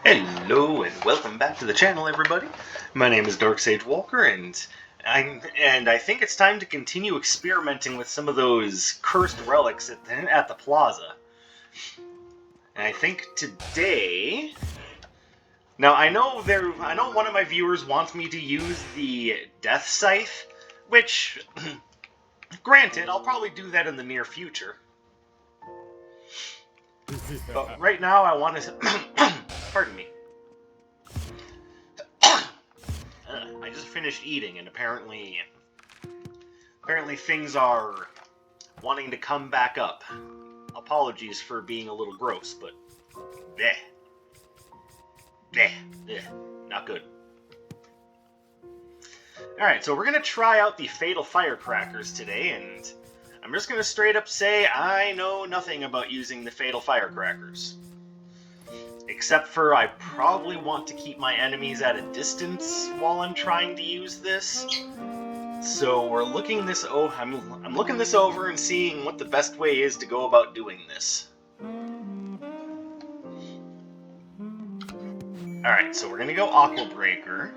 Hello and welcome back to the channel, everybody. My name is Dark Sage Walker, and I think it's time to continue experimenting with some of those cursed relics at the plaza. And I think today, now I know one of my viewers wants me to use the Death Scythe, which, granted, I'll probably do that in the near future. But right now, I want to. Pardon me. I just finished eating, and apparently things are wanting to come back up. Apologies for being a little gross, but bleh. Bleh. Bleh. Not good. Alright, so we're gonna try out the Fatal Firecrackers today, and I'm just gonna straight up say I know nothing about using the Fatal Firecrackers. Except for I probably want to keep my enemies at a distance while I'm trying to use this. So we're looking this I'm looking this over and seeing what the best way is to go about doing this. Alright, so we're gonna go Aqua Breaker.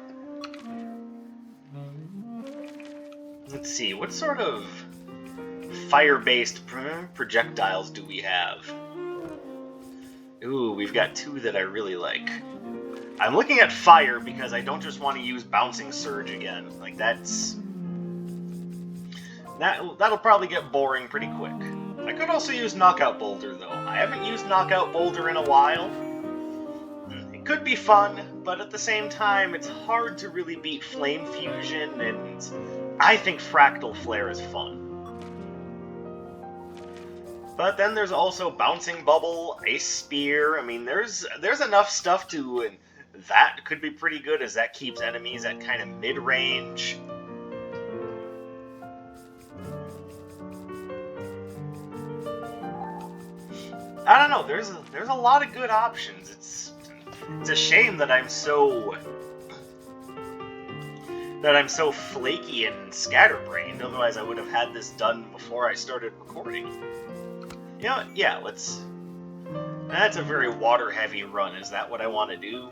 Let's see, what sort of fire-based projectiles do we have? Ooh, we've got two that I really like. I'm looking at fire because I don't just want to use Bouncing Surge again. Like, that'll probably get boring pretty quick. I could also use Knockout Boulder, though. I haven't used Knockout Boulder in a while. It could be fun, but at the same time, it's hard to really beat Flame Fusion, and I think Fractal Flare is fun. But then there's also Bouncing Bubble, Ice Spear. I mean, there's enough stuff to... that could be pretty good, as that keeps enemies at kind of mid-range. I don't know, there's a lot of good options. It's a shame that I'm so flaky and scatterbrained, otherwise I would have had this done before I started recording. You know, yeah, let's... That's a very water-heavy run. Is that what I want to do?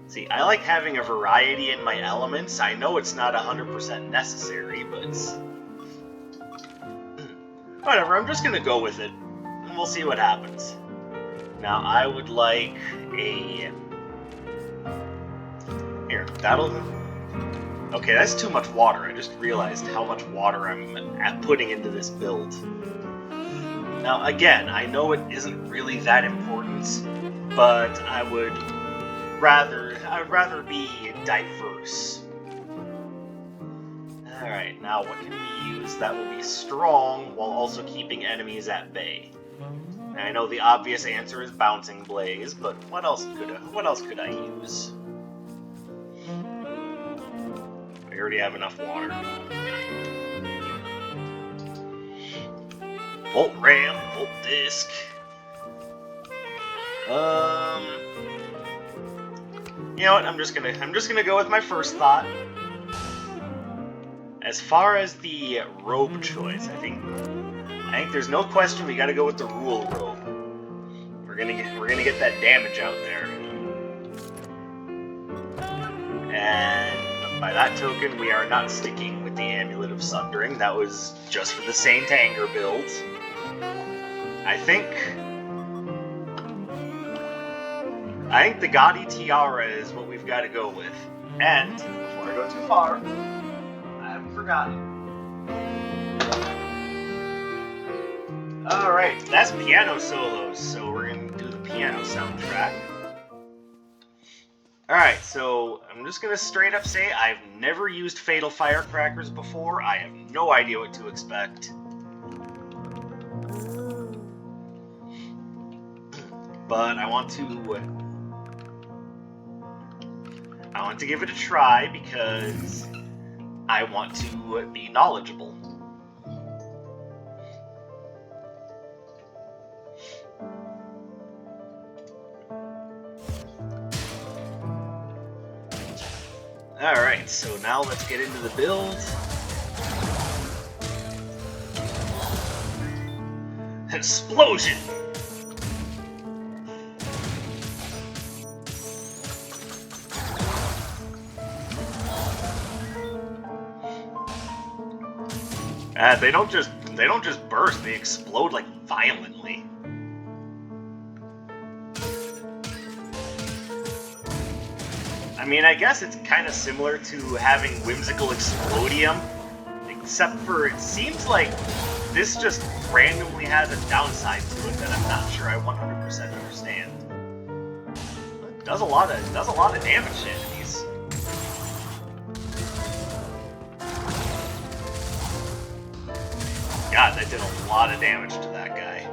See, I like having a variety in my elements. I know it's not 100% necessary, but... whatever, I'm just gonna go with it, and we'll see what happens. Now, I would like a... Here, that'll... Okay, that's too much water. I just realized how much water I'm putting into this build. Now, again, I know it isn't really that important, but I'd rather be diverse. Alright, now what can we use that will be strong while also keeping enemies at bay? And I know the obvious answer is Bouncing Blaze, but what else could I use? I already have enough water. Volt Ram, Volt Disc. You know what? I'm just gonna go with my first thought. As far as the robe choice, I think there's no question we gotta go with the Rule Robe. We're gonna get that damage out there. And by that token, we are not sticking with the Amulet of Sundering. That was just for the Saint Anger build. I think the Gaudy Tiara is what we've got to go with. And, before I go too far, I haven't forgotten. Alright, that's piano solos, so we're going to do the piano soundtrack. Alright, so I'm just going to straight up say I've never used Fatal Firecrackers before. I have no idea what to expect. But I want to give it a try because I want to be knowledgeable. Alright, so now let's get into the build. explosion! They don't just burst, they explode like violently. I mean, I guess it's kind of similar to having Whimsical Explodium, except for it seems like this just randomly has a downside to it that I'm not sure I 100% understand. It does a lot of damage to enemies. God, that did a lot of damage to that guy.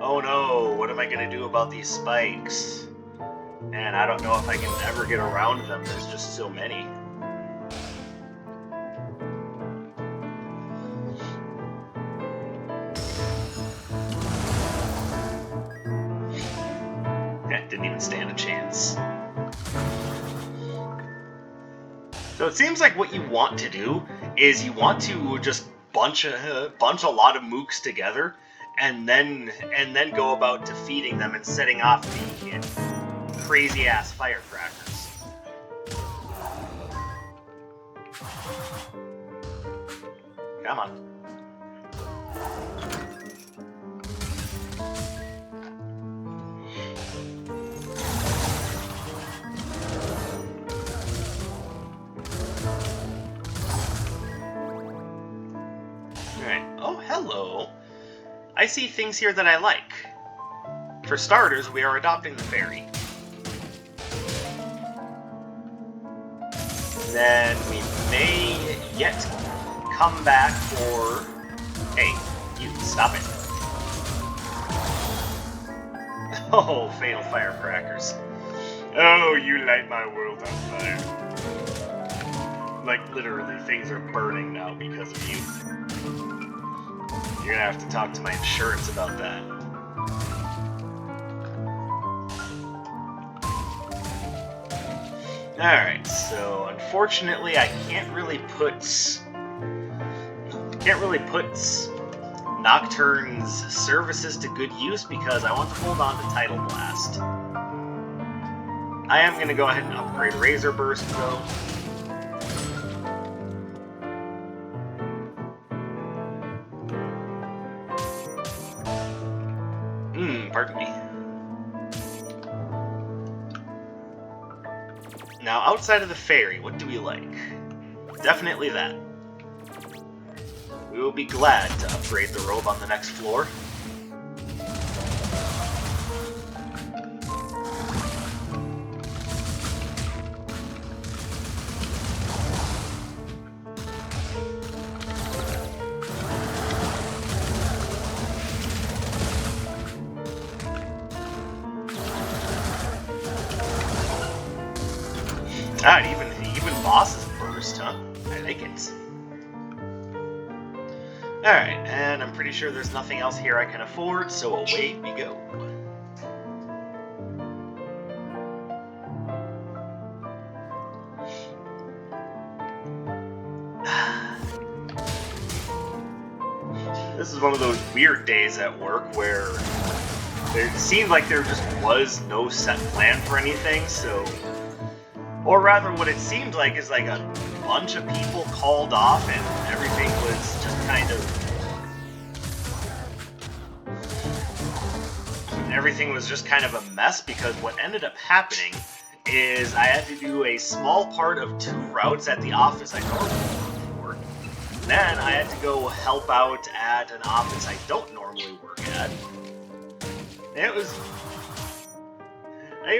Oh no, what am I gonna do about these spikes? And I don't know if I can ever get around them, there's just so many. Didn't even stand a chance. So it seems like what you want to do is you want to just bunch a lot of mooks together, and then go about defeating them and setting off the crazy ass firecrackers. Come on. Hello. I see things here that I like. For starters, we are adopting the fairy. Then we may yet come back for... Hey, you, stop it. Oh, Fatal Firecrackers. Oh, you light my world on fire. Like, literally, things are burning now because of you. You're gonna have to talk to my insurance about that. Alright, so unfortunately I can't really put Nocturne's services to good use because I want to hold on to Tidal Blast. I am gonna go ahead and upgrade Razor Burst though. Pardon me. Now, outside of the fairy, what do we like? Definitely that. We will be glad to upgrade the robe on the next floor. Ah, even bosses burst, huh? I like it. Alright, and I'm pretty sure there's nothing else here I can afford, so away we go. This is one of those weird days at work where it seemed like there just was no set plan for anything, so... Or rather, what it seemed like is like a bunch of people called off and everything was just kind of... Everything was just kind of a mess because what ended up happening is I had to do a small part of 2 routes at the office I normally work for. Then I had to go help out at an office I don't normally work at. It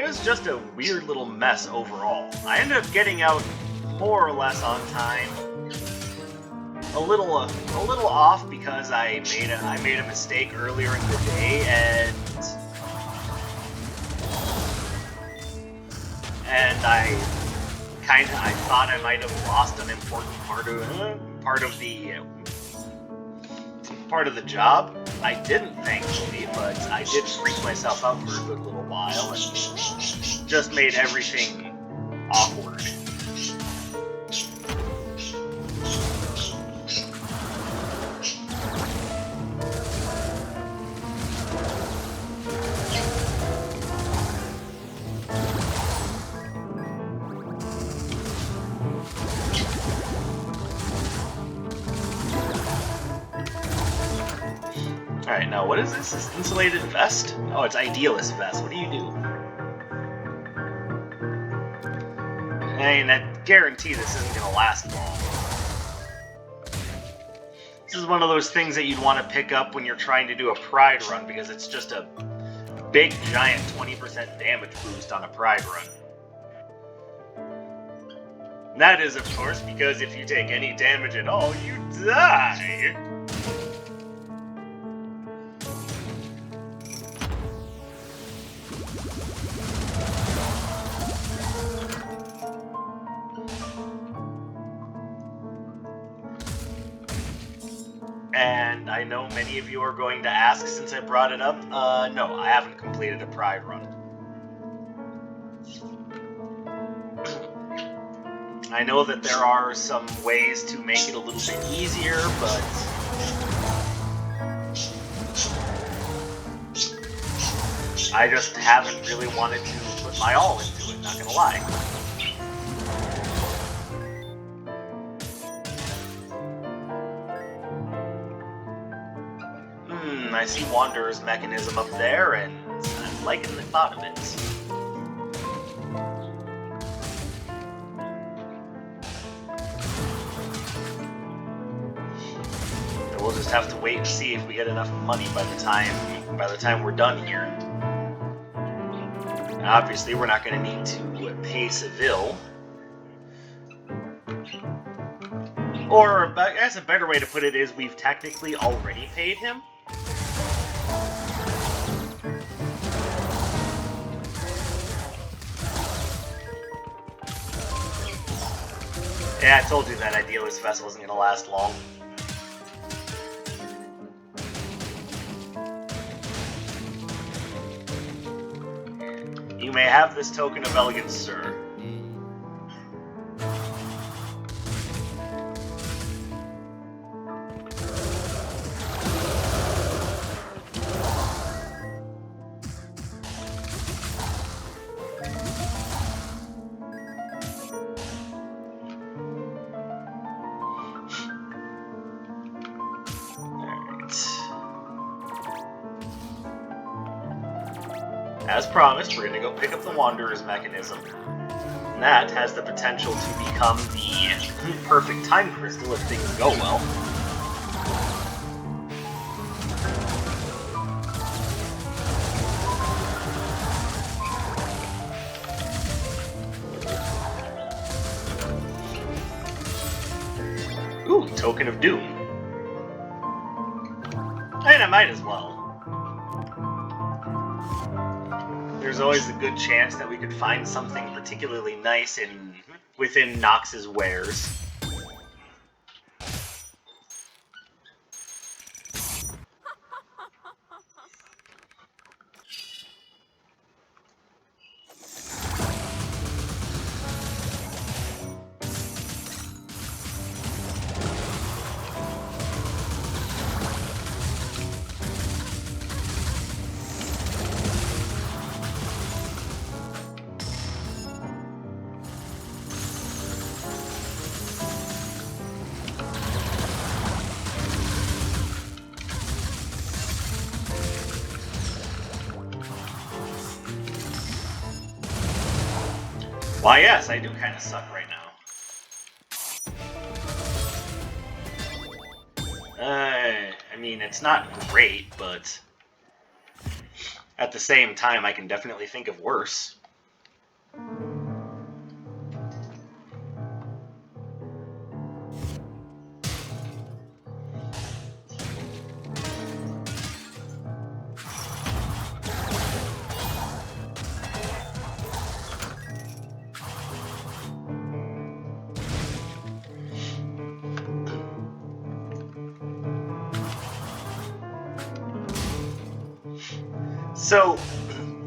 was just a weird little mess overall. I ended up getting out more or less on time. A little off because I made a mistake earlier in the day and I thought I might have lost an important part of the job. I didn't, thankfully, but I did freak myself out for a good little while and just made everything awkward. Alright, now what is this? This insulated vest? Oh, it's Idealist vest. What do you do? I mean, I guarantee this isn't going to last long. This is one of those things that you'd want to pick up when you're trying to do a Pride run, because it's just a big, giant 20% damage boost on a Pride run. And that is, of course, because if you take any damage at all, you die! And I know many of you are going to ask since I brought it up. No, I haven't completed a Pride run. I know that there are some ways to make it a little bit easier, but I just haven't really wanted to put my all into it, not gonna lie. I see Wanderer's mechanism up there, and I'm liking the thought of it. So we'll just have to wait and see if we get enough money by the time we're done here. And obviously, we're not going to need to pay Seville. Or, I guess a better way to put it is we've technically already paid him. Yeah, I told you that Idealist Fest wasn't going to last long. You may have this token of elegance, sir. As promised, we're going to go pick up the Wanderer's mechanism. And that has the potential to become the perfect time crystal if things go well. Ooh, Token of Doom. And I might as well. There's always a good chance that we could find something particularly nice within Nox's wares. Why, yes, I do kind of suck right now. I mean, it's not great, but at the same time, I can definitely think of worse. So,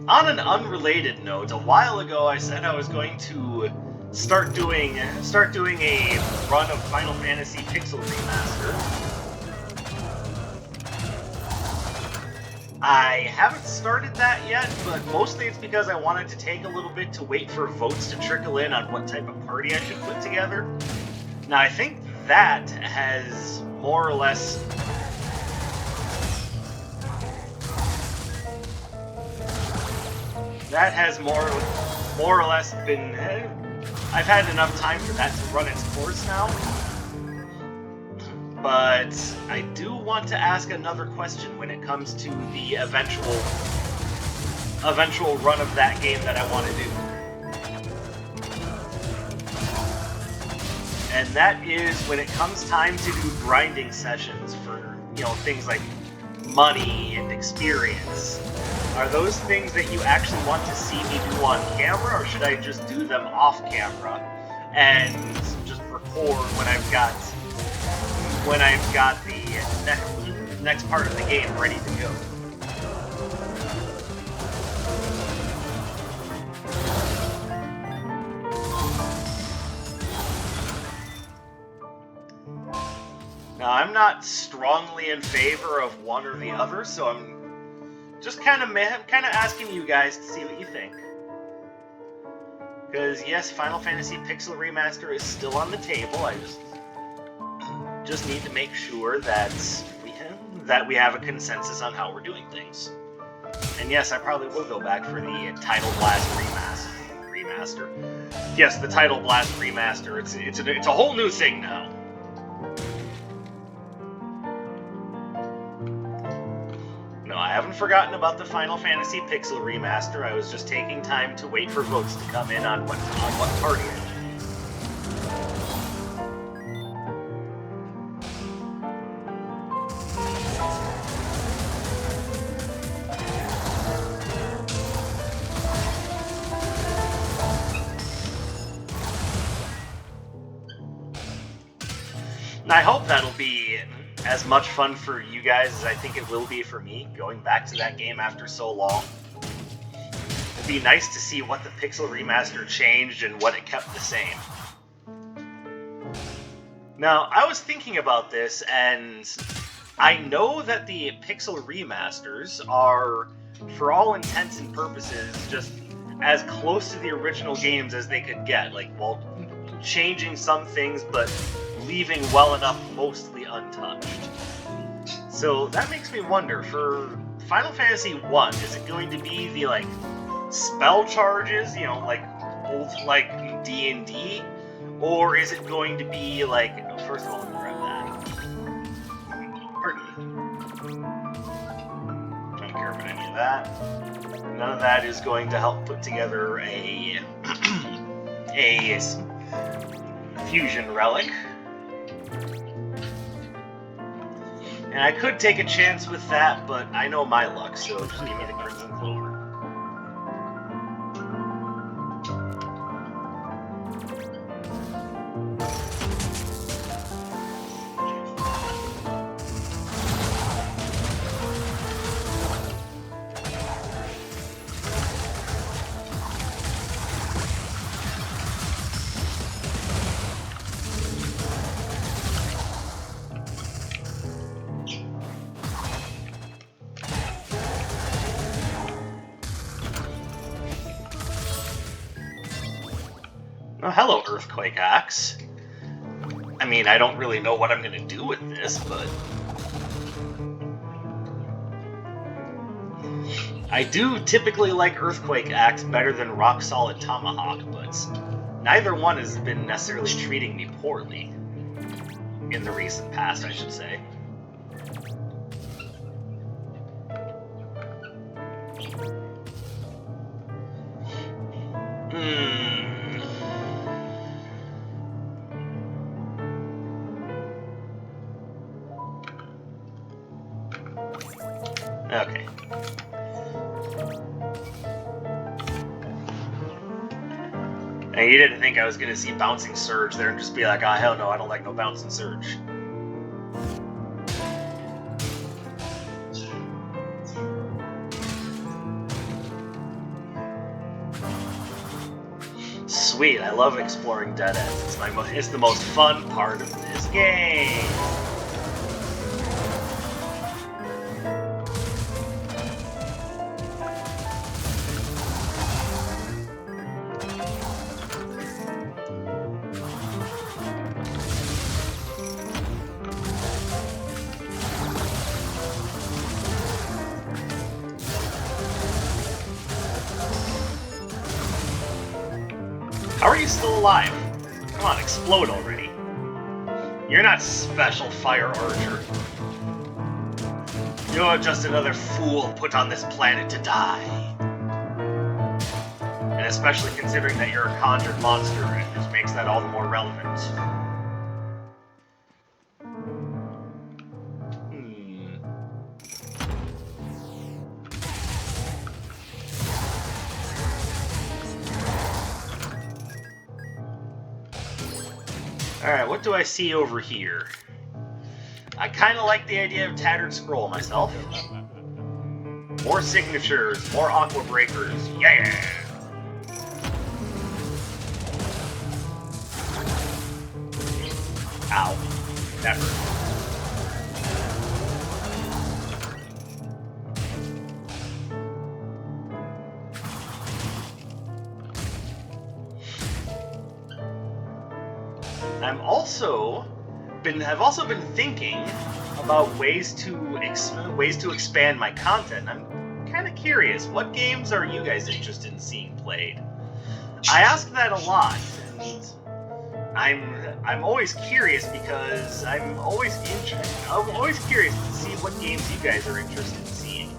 on an unrelated note, a while ago I said I was going to start doing a run of Final Fantasy Pixel Remaster. I haven't started that yet, but mostly it's because I wanted to take a little bit to wait for votes to trickle in on what type of party I should put together. Now, I think that has more or less that has more or less been... I've had enough time for that to run its course now. But I do want to ask another question when it comes to the eventual run of that game that I want to do. And that is when it comes time to do grinding sessions for, you know, things like money and experience. Are those things that you actually want to see me do on camera, or should I just do them off camera and just record when I've got the next part of the game ready to go? Now, I'm not strongly in favor of one or the other, so I'm just kind of asking you guys to see what you think. Because yes, Final Fantasy Pixel Remaster is still on the table. I just need to make sure that we have a consensus on how we're doing things. And yes, I probably will go back for the Title Blast remaster. Yes, the Title Blast remaster. It's a whole new thing now. No, I haven't forgotten about the Final Fantasy Pixel Remaster. I was just taking time to wait for votes to come in on what party I should And I hope that'll be as much fun for you guys as I think it will be for me, going back to that game after so long. It'd be nice to see what the Pixel Remaster changed and what it kept the same. Now, I was thinking about this, and I know that the Pixel Remasters are, for all intents and purposes, just as close to the original games as they could get, like, well, changing some things, but leaving well enough mostly untouched. So that makes me wonder, for Final Fantasy 1, is it going to be the, like, spell charges, you know, like old, like, D&D? Or is it going to be, like, first of all, let me grab that. Pardon me. Don't care about any of that. None of that is going to help put together a fusion relic. And I could take a chance with that, but I know my luck, so just give me the Crimson Clover. Oh, hello, Earthquake Axe. I mean, I don't really know what I'm going to do with this, but I do typically like Earthquake Axe better than Rock Solid Tomahawk, but neither one has been necessarily treating me poorly. In the recent past, I should say. Okay. And you didn't think I was going to see Bouncing Surge there and just be like, oh, hell no, I don't like no Bouncing Surge. Sweet, I love exploring dead ends. It's the most fun part of this game. How are you still alive? Come on, explode already. You're not special, Fire Archer. You're just another fool put on this planet to die. And especially considering that you're a conjured monster, it just makes that all the more relevant. Alright, what do I see over here? I kind of like the idea of Tattered Scroll myself. More signatures, more Aqua Breakers, yeah! Ow. That hurt. I've also been thinking about ways to expand my content. I'm kind of curious, what games are you guys interested in seeing played? I ask that a lot, and I'm always curious because I'm always curious to see what games you guys are interested in seeing.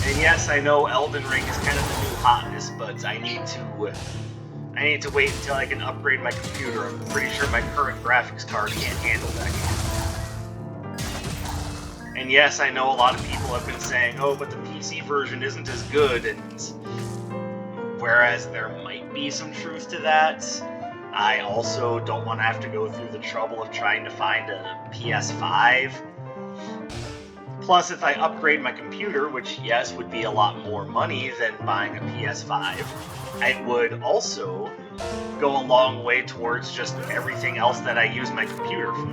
And yes, I know Elden Ring is kind of the new hotness, but I need to wait until I can upgrade my computer. I'm pretty sure my current graphics card can't handle that game. And yes, I know a lot of people have been saying, oh, but the PC version isn't as good, and whereas there might be some truth to that, I also don't want to have to go through the trouble of trying to find a PS5. Plus, if I upgrade my computer, which, yes, would be a lot more money than buying a PS5, it would also go a long way towards just everything else that I use my computer for.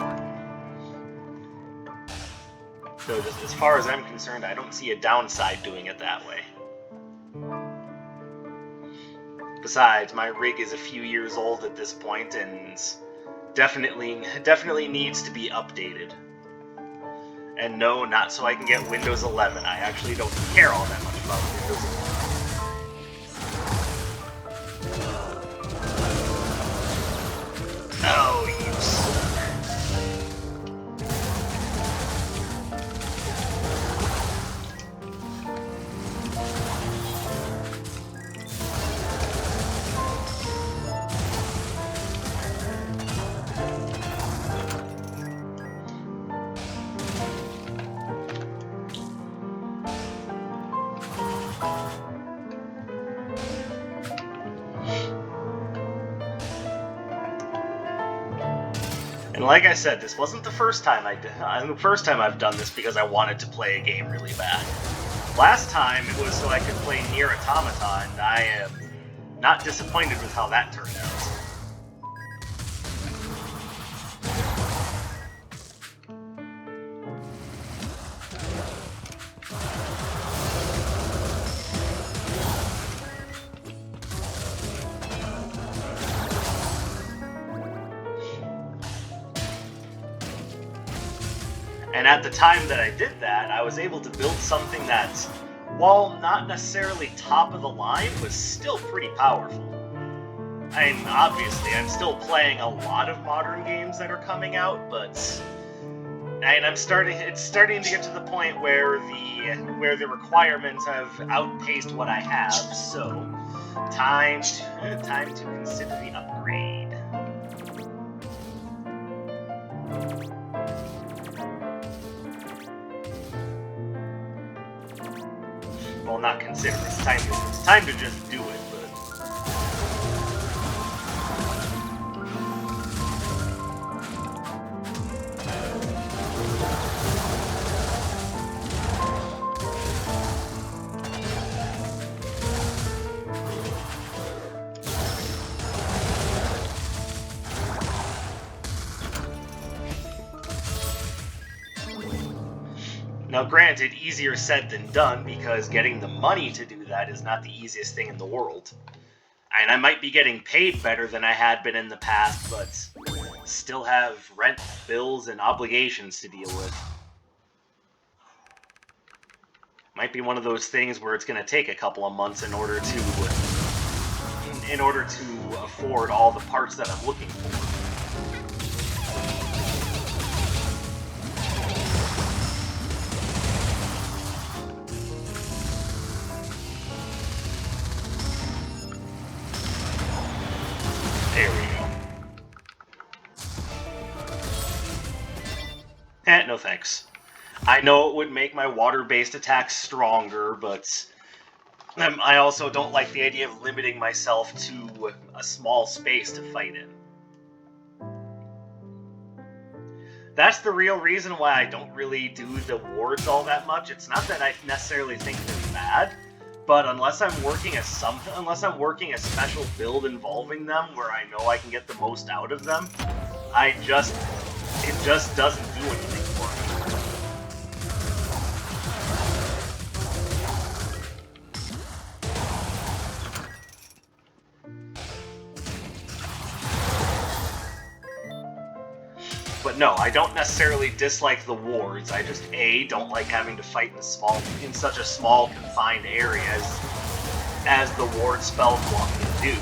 So just as far as I'm concerned, I don't see a downside doing it that way. Besides, my rig is a few years old at this point and definitely needs to be updated. And no, not so I can get Windows 11. I actually don't care all that much about Windows 11. Oh, you suck. And like I said, this wasn't the first time I've done this because I wanted to play a game really bad. Last time it was so I could play Nier Automata, and I am not disappointed with how that turned out. And at the time that I did that, I was able to build something that, while not necessarily top of the line, was still pretty powerful. I mean, obviously, I'm still playing a lot of modern games that are coming out, but it's starting to get to the point where the requirements have outpaced what I have, so time to consider the upgrade. Well, not consider. It's time to just do it. But now, granted, easier said than done, because getting the money to do that is not the easiest thing in the world. And I might be getting paid better than I had been in the past, but still have rent, bills, and obligations to deal with. Might be one of those things where it's going to take a couple of months in order to in order to afford all the parts that I'm looking for. There we go. No thanks. I know it would make my water-based attacks stronger, but I also don't like the idea of limiting myself to a small space to fight in. That's the real reason why I don't really do the wards all that much. It's not that I necessarily think they're bad, but unless I'm working a special build involving them where I know I can get the most out of them, it just doesn't do anything for me. But no, I don't necessarily dislike the wards. I just don't like having to fight in such a small confined area as the ward spells want me to do.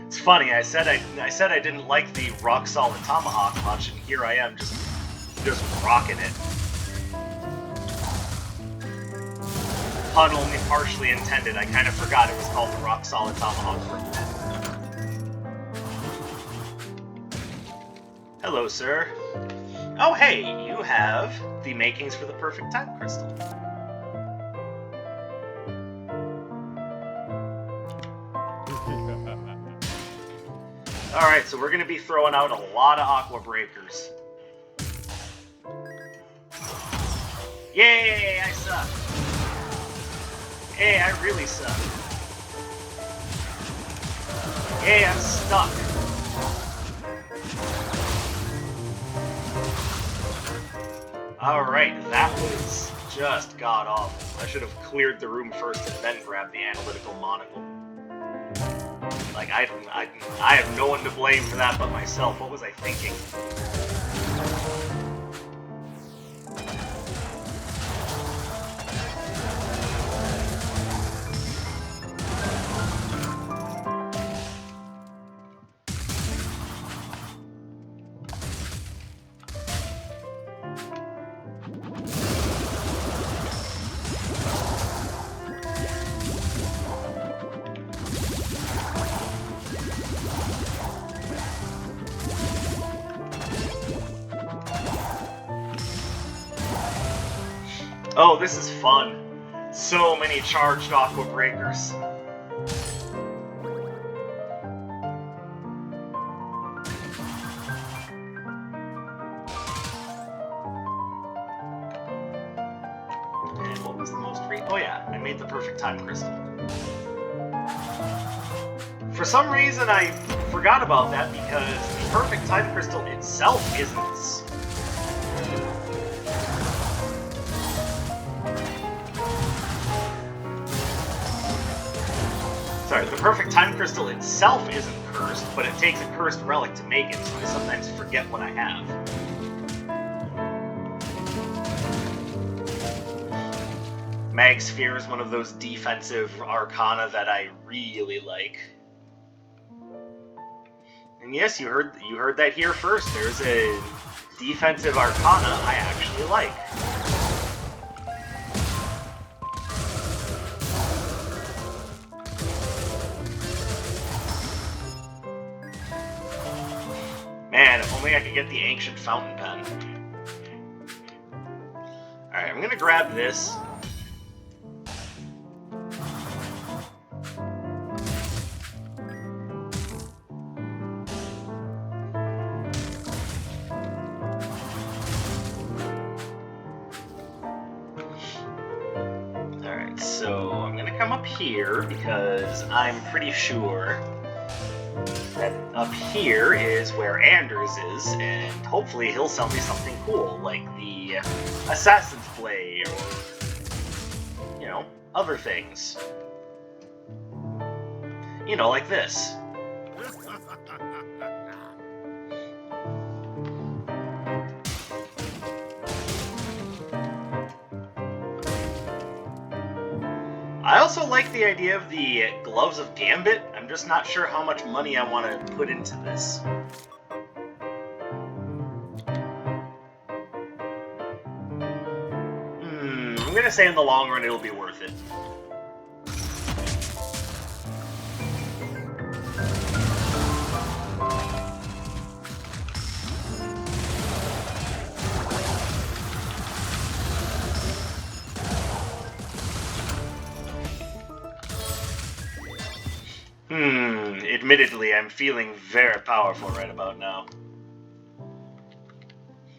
It's funny. I said I didn't like the rock solid tomahawk much, and here I am just rocking it. Pun only partially intended. I kind of forgot it was called the Rock Solid Tomahawk for a minute. Hello, sir. Oh, hey, you have the makings for the perfect time crystal. Alright, so we're going to be throwing out a lot of Aqua Breakers. Yay, I suck. Hey, I really suck. Hey, I'm stuck. Alright, that was just god-awful. I should have cleared the room first and then grabbed the analytical monocle. Like, I have no one to blame for that but myself. What was I thinking? Oh, this is fun. So many charged Aqua Breakers. And what was the most free? Oh yeah, I made the perfect time crystal. For some reason I forgot about that because the perfect time crystal itself isn't... Sorry, the perfect time crystal itself isn't cursed, but it takes a cursed relic to make it, so I sometimes forget what I have. Mag Sphere is one of those defensive arcana that I really like. And yes, you heard that here first. There's a defensive arcana I actually like. Man, if only I could get the ancient fountain pen. Alright, I'm gonna grab this. Alright, so I'm gonna come up here because I'm pretty sure that up here is where Anders is, and hopefully he'll sell me something cool, like the Assassin's Blade, or, you know, other things. You know, like this. also like the idea of the Gloves of Gambit. I'm just not sure how much money I want to put into this. I'm gonna say in the long run it'll be worth it. Admittedly, I'm feeling very powerful right about now.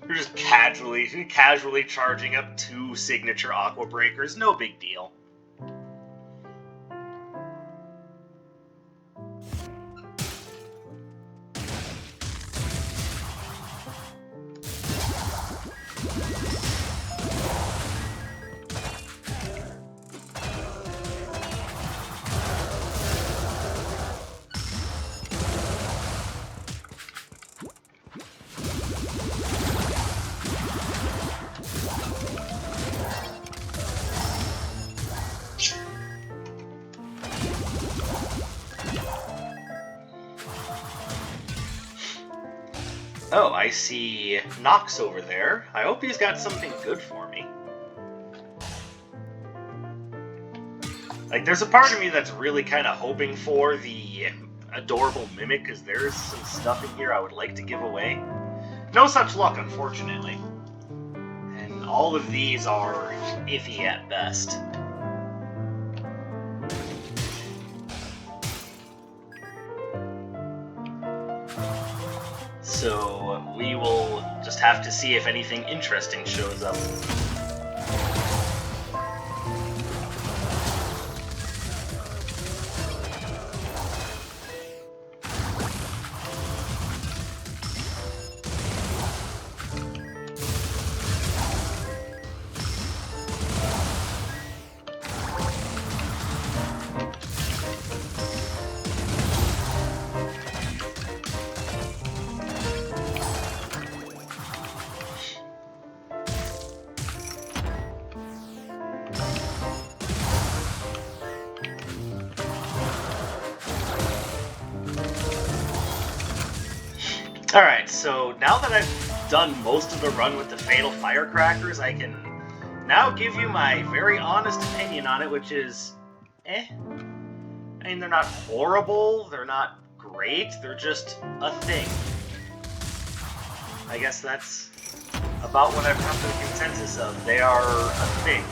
You're just casually charging up 2 signature Aqua Breakers, no big deal. Oh, I see Nox over there. I hope he's got something good for me. Like, there's a part of me that's really kind of hoping for the adorable Mimic, because there's some stuff in here I would like to give away. No such luck, unfortunately. And all of these are iffy at best. So we will just have to see if anything interesting shows up. Alright, so now that I've done most of the run with the Fatal Firecrackers, I can now give you my very honest opinion on it, which is, I mean, they're not horrible, they're not great, they're just a thing. I guess that's about what I've come to the consensus of. They are a thing.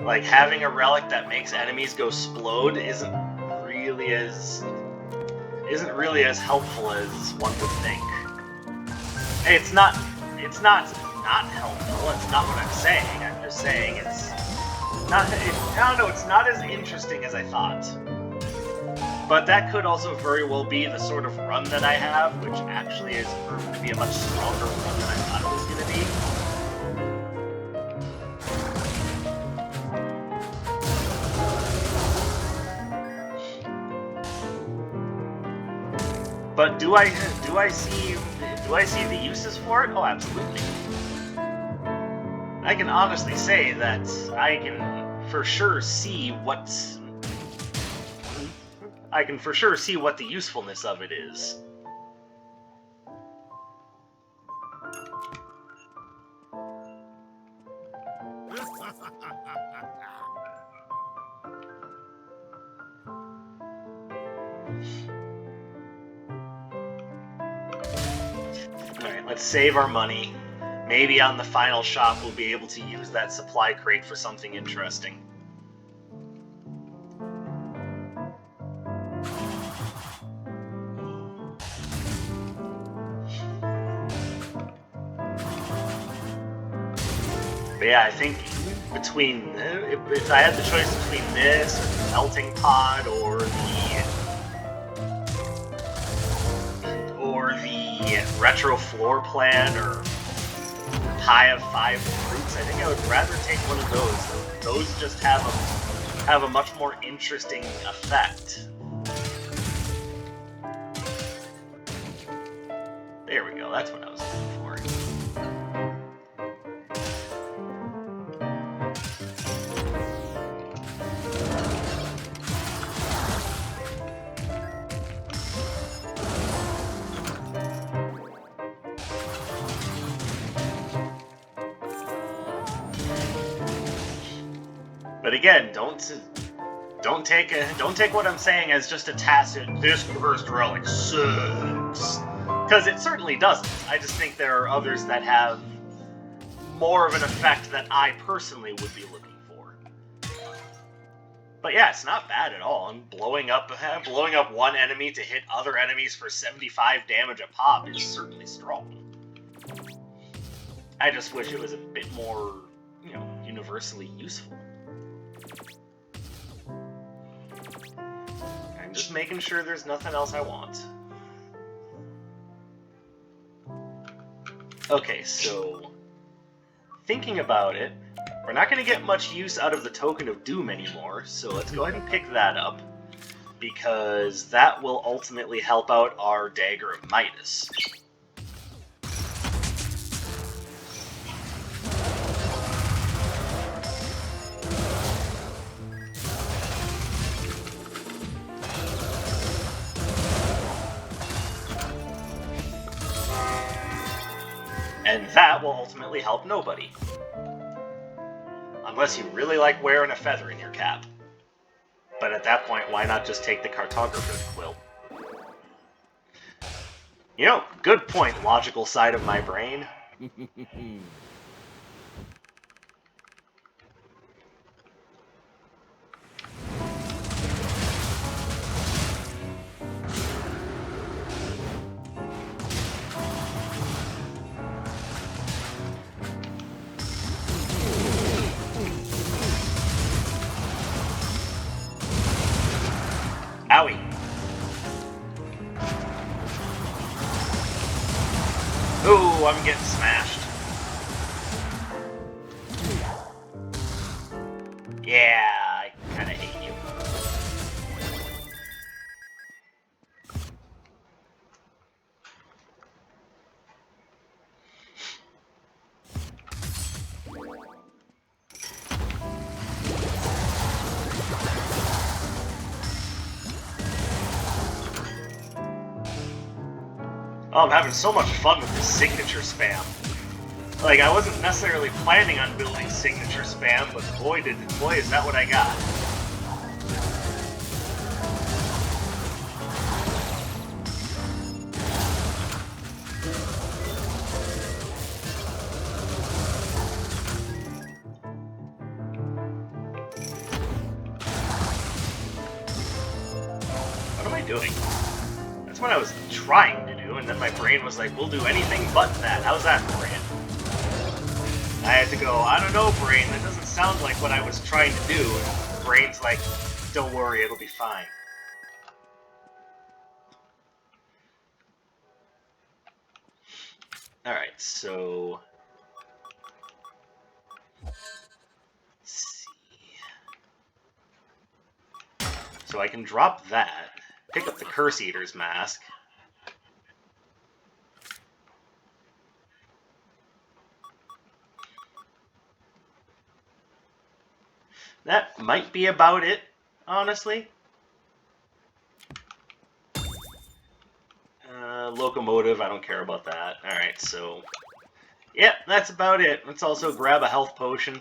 Like, having a relic that makes enemies go splode isn't really as helpful as one would think. It's not helpful. It's not what I'm saying. I'm just saying it's not. I don't know. It's not as interesting as I thought. But that could also very well be the sort of run that I have, which actually is proven to be a much stronger run than I thought it was going to be. But do I see the uses for it? Oh, absolutely. I can honestly say that I can for sure see what the usefulness of it is. Alright, let's save our money. Maybe on the final shop we'll be able to use that supply crate for something interesting. But yeah, I think between, if I had the choice between this, or the melting pot, or the retro floor plan, or pie of 5 fruits, I think I would rather take one of those. Those just have a much more interesting effect. There we go, that's what I was looking for. But again, don't take what I'm saying as just a tacit, this cursed relic sucks. Because it certainly doesn't. I just think there are others that have more of an effect that I personally would be looking for. But yeah, it's not bad at all. And blowing up one enemy to hit other enemies for 75 damage a pop is certainly strong. I just wish it was a bit more, you know, universally useful. I'm just making sure there's nothing else I want. Okay, so thinking about it, we're not going to get much use out of the Token of Doom anymore, so let's go ahead and pick that up, because that will ultimately help out our Dagger of Midas. And that will ultimately help nobody. Unless you really like wearing a feather in your cap. But at that point, why not just take the Cartographer's Quill? You know, good point, logical side of my brain. Owie. Ooh, I'm getting smashed. Yeah, I kinda hate you. Oh, I'm having so much fun with this signature spam. Like, I wasn't necessarily planning on building signature spam, but boy is that what I got. What am I doing? That's what I was trying to do, and then my brain was like, we'll do anything but that. How's that, brain? I had to go, I don't know, brain, that doesn't sound like what I was trying to do. And brain's like, don't worry, it'll be fine. Alright, so... let's see... So I can drop that, pick up the Curse Eater's Mask. That might be about it, honestly. Locomotive, I don't care about that. Alright, so... yep, that's about it. Let's also grab a health potion.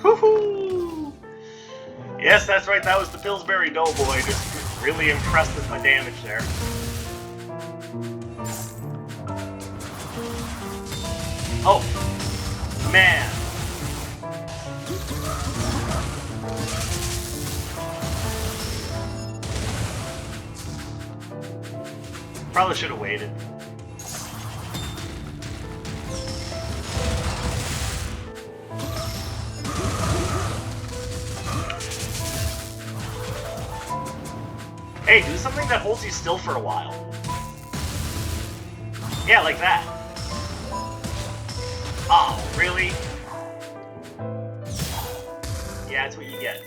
Woohoo! Yes, that's right, that was the Pillsbury Doughboy, just really impressed with my damage there. Oh, man. Probably should have waited. Hey, do something that holds you still for a while. Yeah, like that. Oh, really? Yeah, that's what you get.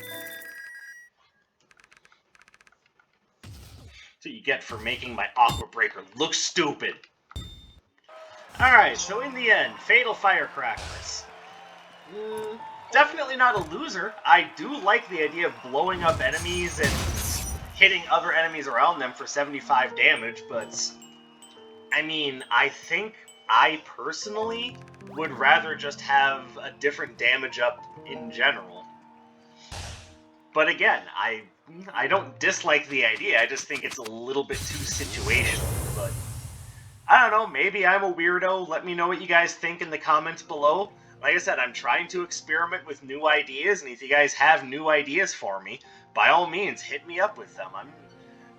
That's what you get for making my Aqua Breaker look stupid. Alright, so in the end, Fatal Firecrackers. Definitely not a loser. I do like the idea of blowing up enemies and hitting other enemies around them for 75 damage, but I mean, I think I personally would rather just have a different damage up in general. But again, I don't dislike the idea, I just think it's a little bit too situational, but I don't know, maybe I'm a weirdo. Let me know what you guys think in the comments below. Like I said, I'm trying to experiment with new ideas, and if you guys have new ideas for me, by all means, hit me up with them. I'm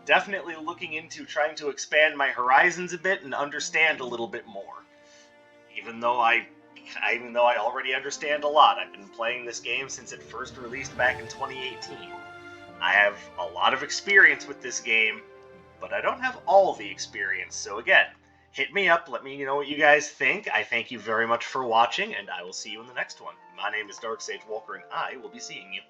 definitely looking into trying to expand my horizons a bit and understand a little bit more. Even though I already understand a lot. I've been playing this game since it first released back in 2018. I have a lot of experience with this game, but I don't have all the experience, so again, hit me up, let me know what you guys think. I thank you very much for watching, and I will see you in the next one. My name is Dark Sage Walker, and I will be seeing you.